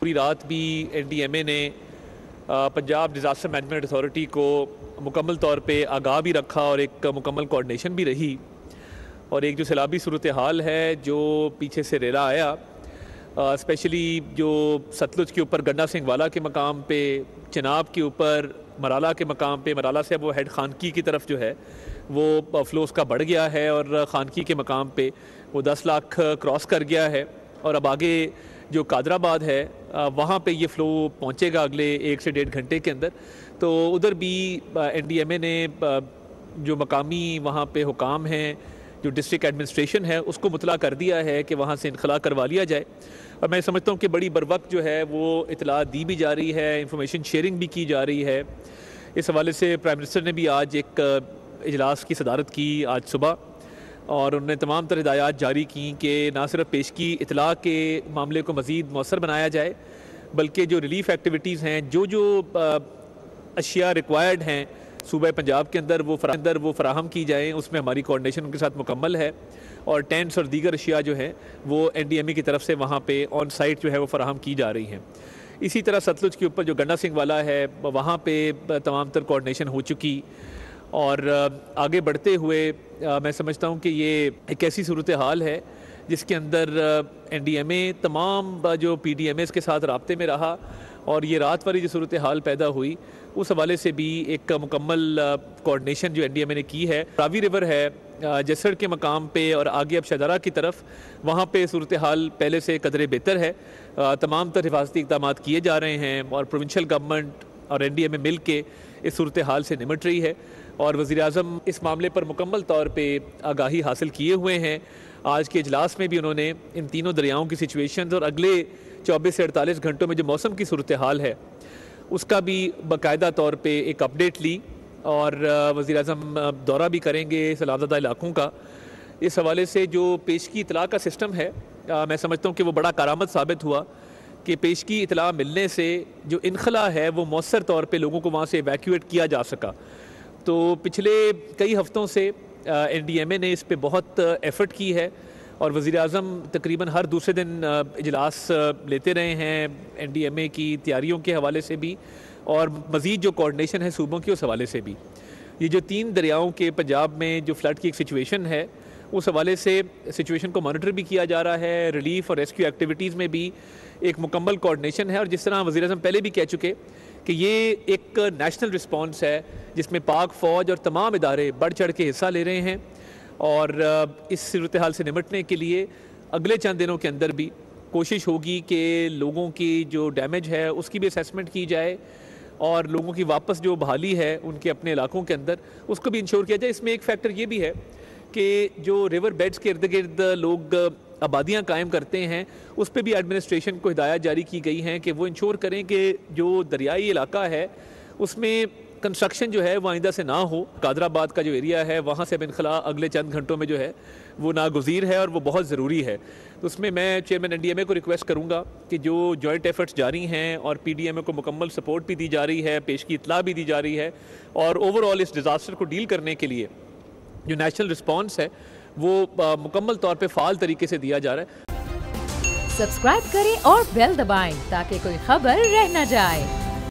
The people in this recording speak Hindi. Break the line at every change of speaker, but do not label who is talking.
पूरी रात भी NDMA ने पंजाब डिज़ास्टर मैनेजमेंट अथॉरिटी को मुकम्मल तौर पे आगाह भी रखा और एक मुकम्मल कोऑर्डिनेशन भी रही। और एक जो सैलाबी सूरत हाल है जो पीछे से रेला आया, स्पेशली जो सतलुज के ऊपर गंडा सिंह वाला के मकाम पे, चिनाब के ऊपर मराला के मकाम पे, मराला से वो हेड खानकी की तरफ जो है वो फ्लो उसका बढ़ गया है और खानकी के मकाम पे वो 10 लाख क्रॉस कर गया है। और अब आगे जो कादराबाद है वहाँ पे ये फ़्लो पहुँचेगा अगले 1 से 1.5 घंटे के अंदर। तो उधर भी NDMA ने जो मकामी वहाँ पे हुकाम हैं, जो डिस्ट्रिक्ट एडमिनिस्ट्रेशन है, उसको मुतला कर दिया है कि वहाँ से इनखला करवा लिया जाए। और मैं समझता हूँ कि बड़ी बरवक्त जो है वो इतला दी भी जा रही है, इंफॉर्मेशन शेयरिंग भी की जा रही है। इस हवाले से प्राइम मिनिस्टर ने भी आज एक इजलास की सदारत की आज सुबह, और उन्होंने तमाम तरह हिदायत जारी की कि ना सिर्फ पेशगी इतला के मामले को मज़ीद मौसर बनाया जाए, बल्कि जो रिलीफ एक्टिविटीज़ हैं, जो अशिया रिक्वायर्ड हैं सूबा पंजाब के अंदर वो फराहम की जाएँ। उसमें हमारी कोऑर्डिनेशन उनके साथ मुकम्मल है और टेंट्स और दीगर अशिया जो हैं वो NDMA की तरफ से वहाँ पे ऑन साइट जो है वो फराहम की जा रही हैं। इसी तरह सतलुज के ऊपर जो गंडा सिंह वाला है वहाँ पे तमाम तर कोऑर्डिनेशन हो चुकी। और आगे बढ़ते हुए मैं समझता हूँ कि ये एक ऐसी सूरत हाल है जिसके अंदर NDMA तमाम जो PDMAs के साथ राब्ते में रहा, और ये रात वाली जो सूरत हाल पैदा हुई उस हवाले से भी एक मुकम्मल कोऑर्डिनेशन जो NDMA ने की है। रावी रिवर है जसड़ के मकाम पे और आगे अब शदारा की तरफ, वहाँ पे सूरत हाल पहले से कदरे बेहतर है। तमाम तर हिफाजती इक़दाम किए जा रहे हैं और प्रोविंशियल गवर्नमेंट और NDMA मिल के इस सूरत हाल से निमट रही है। और वज़ीर-ए-आज़म इस मामले पर मुकम्मल तौर पे आगाही हासिल किए हुए हैं। आज के इजलास में भी उन्होंने इन तीनों दरियाओं की सिचुएशन और अगले 24 से 48 घंटों में जो मौसम की सूरत हाल है उसका भी बाकायदा तौर पे एक अपडेट ली, और वज़ीर-ए-आज़म दौरा भी करेंगे सलामज़दा इलाकों का। इस हवाले से जो पेशगी इतला का सिस्टम है मैं समझता हूँ कि वो बड़ा कारामद साबित हुआ कि पेशगी इतला मिलने से जो इनखला है वो मौसर तौर पे लोगों को वहाँ से इवैक्यूएट किया जा सका। तो पिछले कई हफ्तों से NDMA ने इस पे बहुत एफ़र्ट की है और वज़ीर-ए-आज़म तकरीबन हर दूसरे दिन इजलास लेते रहे हैं NDMA की तैयारियों के हवाले से भी, और मज़ीद जो कोऑर्डिनेशन है सूबों की उस हवाले से भी। ये जो 3 दरियाओं के पंजाब में जो फ्लड की एक सिचुएशन है उस हवाले से सिचुएशन को मॉनिटर भी किया जा रहा है। रिलीफ और रेस्क्यू एक्टिविटीज़ में भी एक मुकम्मल कोऑर्डिनेशन है, और जिस तरह वज़ीर-ए-आज़म पहले भी कह चुके कि ये एक नेशनल रिस्पॉन्स है जिसमें पाक फ़ौज और तमाम इदारे बढ़ चढ़ के हिस्सा ले रहे हैं। और इस सूरत हाल से निमटने के लिए अगले चंद दिनों के अंदर भी कोशिश होगी कि लोगों की जो डैमेज है उसकी भी असेसमेंट की जाए, और लोगों की वापस जो बहाली है उनके अपने इलाकों के अंदर उसको भी इंश्योर किया जाए। इसमें एक फैक्टर ये भी है कि जो रिवर बेड्स के इर्द गिर्द लोग आबादियाँ कायम करते हैं उस पर भी एडमिनिस्ट्रेशन को हिदायत जारी की गई हैं कि वो इंश्योर करें कि जो दरियाई इलाका है उसमें कंस्ट्रक्शन जो है वो आइंदा से ना हो। कादराबाद का जो एरिया है वहाँ से इनखला अगले चंद घंटों में जो है वो नागुज़ीर है और वो बहुत ज़रूरी है। तो उसमें मैं चेयरमैन NDMA को रिक्वेस्ट करूँगा कि जो जॉइंट एफर्ट्स जारी हैं और PDMA को मुकम्मल सपोर्ट भी दी जा रही है, पेशगी इतला भी दी जा रही है, और ओवरऑल इस डिज़ास्टर को डील करने के लिए जो नेशनल रिस्पॉन्स है वो मुकम्मल तौर पे फ़ाल तरीके से दिया जा रहा है।
सब्सक्राइब करें और बेल दबाएं ताकि कोई खबर रह न जाए।